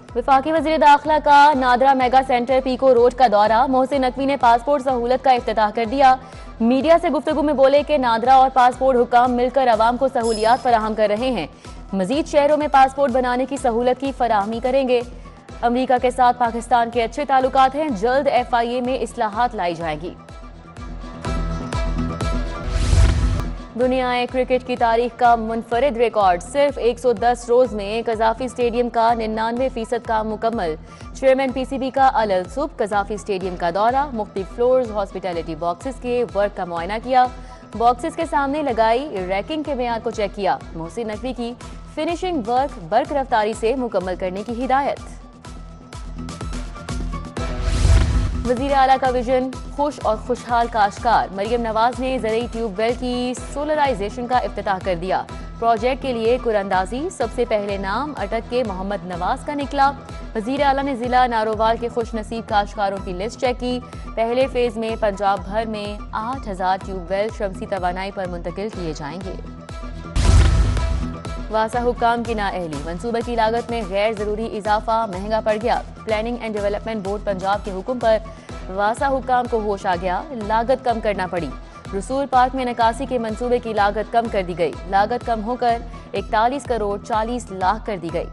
वफाकी वज़ीर दाखिला का NADRA mega centre Peco road का दौरा। मोहसिन नकवी ने पासपोर्ट सहूलत का इफ्तिताह कर दिया। मीडिया से गुफ्तगू में बोले कि नादरा और पासपोर्ट हुकाम मिलकर अवाम को सहूलियात फराहम कर रहे हैं। मजीद शहरों में पासपोर्ट बनाने की सहूलत की फराहमी करेंगे। अमरीका के साथ पाकिस्तान के अच्छे ताल्लुकात हैं। जल्द FIA में इस्लाहात लाई जाएंगी। दुनिया क्रिकेट की तारीख का मुनफरिद रिकॉर्ड। सिर्फ 110 रोज में कजाफी स्टेडियम का 99% काम मुकम्मल। चेयरमैन PCB का अलल सुब कजाफी स्टेडियम का दौरा। मुख्तलिफ फ्लोर्स, हॉस्पिटैलिटी बॉक्सेस के वर्क का मुआयना किया। बॉक्सेस के सामने लगाई रैकिंग के मेयार को चेक किया। मोहसिन नकवी की फिनिशिंग वर्क बर्क रफ्तारी से मुकम्मल करने की हिदायत। वज़ीर आला का विजन खुश और खुशहाल काश्तकार। मरियम नवाज ने ज़रई ट्यूबवेल की सोलराइजेशन का इफ्तिताह कर दिया। प्रोजेक्ट के लिए कुरअंदाजी। सबसे पहले नाम अटक के मोहम्मद नवाज का निकला। वज़ीर आला ने जिला नारोवाल के खुश नसीब काश्तकारों की लिस्ट चेक की। पहले फेज में पंजाब भर में 8000 ट्यूबवेल शमसी तवानाई पर मुंतकिल किए जाएंगे। वासा हुक्काम की नाअहली। मंसूबे की लागत में गैर जरूरी इजाफा महंगा पड़ गया। Planning and development board Punjab के हुक्म पर वासा हुक्काम को होश आ गया। लागत कम करना पड़ी। रसूल पार्क में नकासी के मंसूबे की लागत कम कर दी गई। लागत कम होकर 41 करोड़ 40 लाख कर दी गई।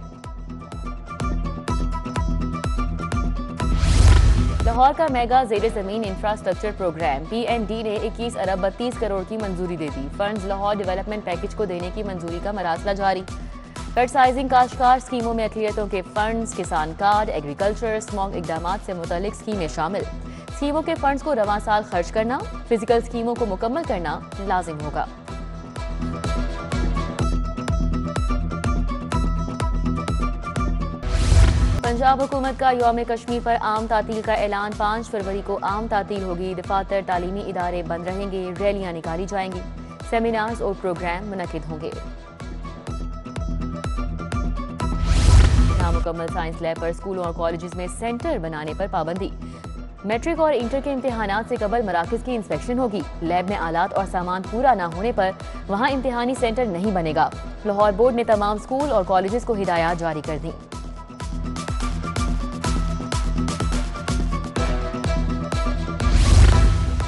लाहौर का मेगा जेर जमीन इंफ्रास्ट्रक्चर प्रोग्राम PND ने 21 अरब 32 करोड़ की मंजूरी दे दी। फंड्स लाहौर डेवलपमेंट पैकेज को देने की मंजूरी का मरासला जारी। कट साइजिंग काश्तकार स्कीमों में अक़लियतों के फंड्स, किसान कार्ड, एग्रीकल्चर, स्मॉग इकदामात से मुतल्लिक स्कीमें शामिल। स्कीमों के फंड्स को रवां साल खर्च करना, फिजिकल स्कीमों को मुकम्मल करना लाजिम होगा। पंजाब हुकूमत का यौम कश्मीर पर आम तातील का ऐलान। 5 फरवरी को आम तातील होगी। दफातर, तालीमी इदारे बंद रहेंगे। रैलियां निकाली जाएंगी। सेमिनार्स और प्रोग्राम मुनक्किद होंगे। नामुकम्मल साइंस लैब पर स्कूलों और कॉलेजेस में सेंटर बनाने पर पाबंदी। मैट्रिक और इंटर के इम्तिहानात से कबल मराकज की इंस्पेक्शन होगी। लैब में आलात और सामान पूरा न होने पर वहां इम्तिहानी सेंटर नहीं बनेगा। लाहौर बोर्ड ने तमाम स्कूल और कॉलेजेस को हिदायत जारी कर दी।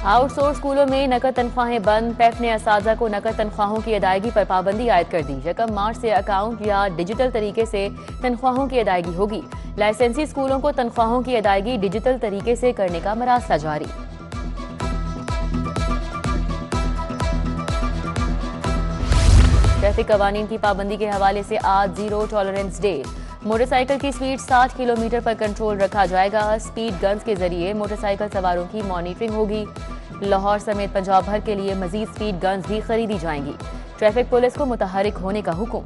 आउटसोर्स स्कूलों में नकद तनख्वाहें बंद। पैफ ने असातिज़ा को नकद तनख्वाहों की अदायगी पर पाबंदी आयद कर दी। 1 मार्च से अकाउंट या डिजिटल तरीके से तनख्वाहों की अदायगी होगी। लाइसेंसी स्कूलों को तनख्वाहों की अदायगी डिजिटल तरीके से करने का मरासला जारी। ट्रैफिक कवानीन की पाबंदी के हवाले से आज जीरो टॉलरेंस डे। मोटरसाइकिल की स्पीड 60 किलोमीटर पर कंट्रोल रखा जाएगा। स्पीड गन्स के जरिए मोटरसाइकिल सवारों की मॉनिटरिंग होगी। लाहौर समेत पंजाब भर के लिए मजीद स्पीड गन्स भी खरीदी जाएंगी। ट्रैफिक पुलिस को मुतहरिक होने का हुक्म।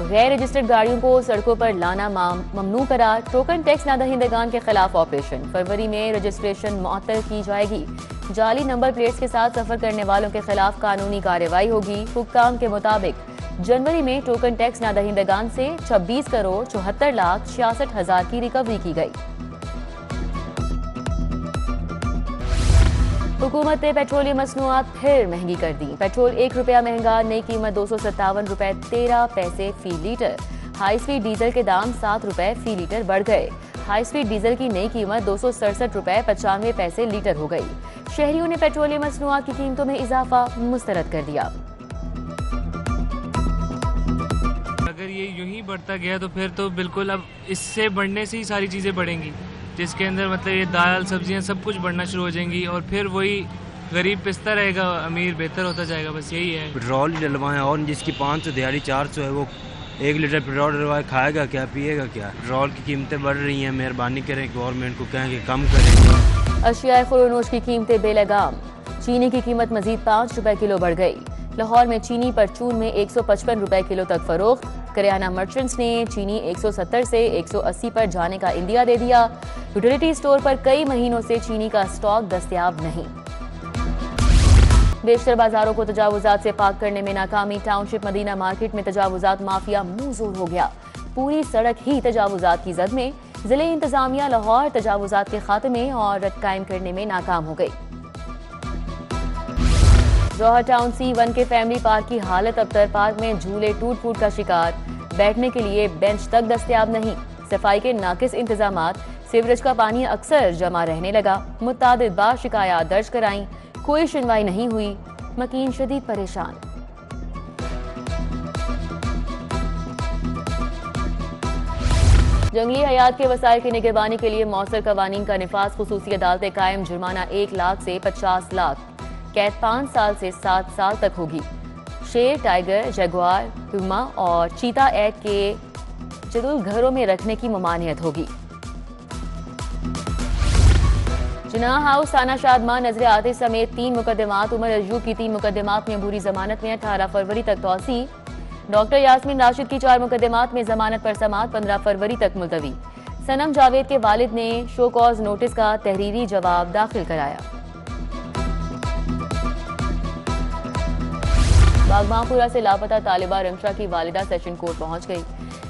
गैर रजिस्टर्ड गाड़ियों को सड़कों पर लाना ममनू करार। टोकन टैक्स नादहिंदगान के खिलाफ ऑपरेशन। फरवरी में रजिस्ट्रेशन मुअत्तल की जाएगी। जाली नंबर प्लेट्स के साथ सफर करने वालों के खिलाफ कानूनी कार्रवाई होगी। हुक्काम के मुताबिक जनवरी में टोकन टैक्स नादहिंदगान से 26 करोड़ 74 लाख 66 हजार की रिकवरी की गई। हुकूमत ने पेट्रोलियम मसनूआत फिर महंगी कर दी। पेट्रोल 1 रुपया महंगा। नई कीमत 257 रुपए 13 पैसे फी लीटर। हाई स्पीड डीजल के दाम 7 रुपए फी लीटर बढ़ गए। हाई स्पीड डीजल की नई कीमत 267 रुपए 95 पैसे लीटर हो गई। शहरियों ने पेट्रोलियम मसनूआत की कीमतों में इजाफा मुस्तरद कर दिया। अगर ये यूं ही बढ़ता गया तो फिर तो बिल्कुल अब इससे बढ़ने से ही सारी चीज़ें बढ़ेंगी, जिसके अंदर मतलब ये दाल सब्जियां सब कुछ बढ़ना शुरू हो जाएंगी और फिर वही गरीब पिसता रहेगा, अमीर बेहतर होता जाएगा। बस यही है। पेट्रोल डलवाएं और जिसकी 500 दिहाड़ी 400 है वो 1 लीटर पेट्रोल डलवाए खाएगा क्या, पिएगा क्या। पेट्रोल की कीमतें बढ़ रही हैं। मेहरबानी करें गवर्नमेंट को कहें कि कम करें। अशियाए खुरोनोश की कीमतें बेलगाम। चीनी की कीमत मजीद 5 रुपए किलो बढ़ गई। लाहौर में चीनी परचून में 155 रुपए किलो तक फरोख्त। करियाना मर्चेंट्स ने चीनी 170 से 180 पर जाने का इंदिया दे दिया। यूटिलिटी स्टोर पर कई महीनों से चीनी का स्टॉक दस्तयाब नहीं। बेशतर बाजारों को तजावुजात से पाक करने में नाकामी। टाउनशिप मदीना मार्केट में तजावुजात माफिया मुंह जोर हो गया। पूरी सड़क ही तजावुजात की जद में। जिले इंतजामिया लाहौर तजावुजात के खात्मे और रट कायम करने में नाकाम हो गई। जौहर टाउन C1 के फैमिली पार्क की हालत अबतर। पार्क में झूले टूट फूट का शिकार, बैठने के लिए बेंच तक दस्तयाब नहीं। सफाई के नाकिस इंतजामात, सीवरेज का पानी अक्सर जमा रहने लगा। मुतादिद बार शिकायत दर्ज कराई, कोई सुनवाई नहीं हुई। मकीन शदीद परेशान। जंगली हयात के वसाइल की निगरानी के लिए मौसर कवानीन का निफाज, खुसूसी अदालतें कायम। जुर्माना 1 लाख से 50 लाख, कैद 5 साल से 7 साल तक होगी। शेर, टाइगर, जगुआर, प्यूमा और चीता ऐड के जरूर घरों में रखने की ममानियत होगी। जिनाह हाउस थाना शादमान नजर आते समेत 3 मुकदमात। उमर अय्यूब की 3 मुकदमात में अबूरी जमानत में 18 फरवरी तक तौसी। डॉक्टर यास्मीन राशिद की 4 मुकदमात में जमानत पर समाअत 15 फरवरी तक मुलतवी। सनम जावेद के वालिद ने शो कॉज नोटिस का तहरीरी जवाब दाखिल कराया। बागमापुरा से लापता तालिबा रमशा की वालिदा सेशन कोर्ट पहुंच गई।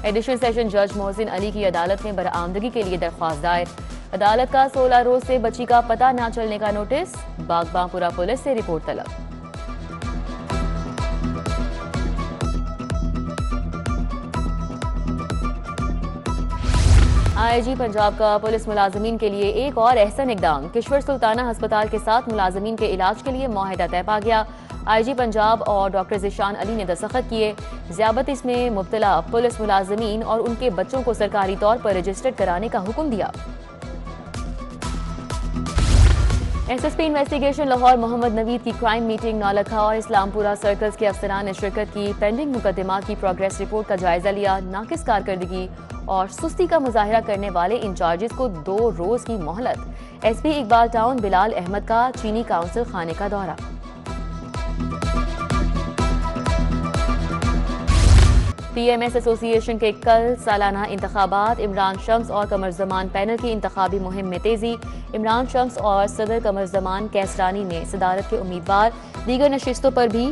एडिशनल सेशन जज मोहसिन अली की अदालत में बरामदगी के लिए दरख्वास्त दायर। अदालत का 16 रोज से बच्ची का पता न चलने का नोटिस। बागमापुरा पुलिस से रिपोर्ट तलब। आईजी पंजाब का पुलिस मुलाजमीन के लिए एक और एहसन इकदाम। किश्वर सुल्ताना अस्पताल के साथ मुलाजमीन के इलाज के लिए मुआहिदा तय पा गया। आईजी पंजाब और डॉक्टर ज़िशान अली ने दस्तखत किए। ज़्यादती में मुब्तला पुलिस मुलाजमीन और उनके बच्चों को सरकारी तौर पर रजिस्टर्ड कराने का हुक्म दिया। एसएसपी इन्वेस्टिगेशन लाहौर मोहम्मद नवीद की क्राइम मीटिंग नौलखा और इस्लामपुरा सर्कल्स के अफसरान ने शिरकत की। पेंडिंग मुकदमा की प्रोग्रेस रिपोर्ट का जायजा लिया। नाकिस कारकर्दगी और सुस्ती का मुजाहिरा करने वाले इंचार्जेस को 2 रोज की मोहलत। एसपी इकबाल टाउन बिलाल अहमद का चीनी काउंसिल खाने का दौरा। पीएमएस एसोसिएशन के कल सालाना इंतखाबात। इमरान शम्स और कमर जमान पैनल की इंतखाबी मुहिम में तेजी। इमरान शम्स और सदर कमर जमान कैसरानी में सदारत के उम्मीदवार, दीगर नशिस्तों पर भी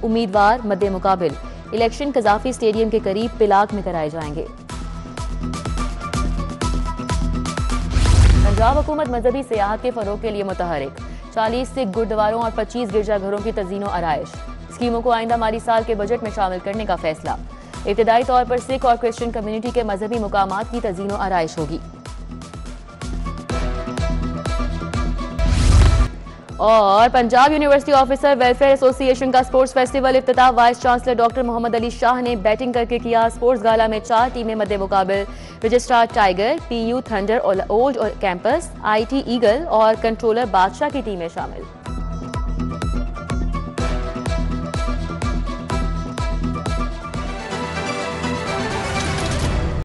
उम्मीदवार मद्दे मुकाबिल। इलेक्शन कजाफी स्टेडियम के करीब पिलाक में कराए जाएंगे। पंजाब हुकूमत मजहबी सियाहत के फरोग के लिए मुतहरिक। 40 सिख गुरुद्वारों और 25 गिरजाघरों की तज़ीनो आराइश। स्कीमों को आइंदा माली साल के बजट में शामिल करने का फैसला। इब्तदाई तौर पर सिख और क्रिश्चियन कम्युनिटी के मजहबी मुकामात की तज़ीनो आराइश होगी। और Punjab University Officer Welfare Association का स्पोर्ट्स फेस्टिवल इफ्तिताह। Vice chancellor doctor Mohammad Ali Shah ने बैटिंग करके किया। स्पोर्ट्स गाला में 4 टीमें मद्दे मुकाबिल। Registrar tiger, PU thunder, old और कैंपस, आईटी ईगल और कंट्रोलर बादशाह की टीमें शामिल।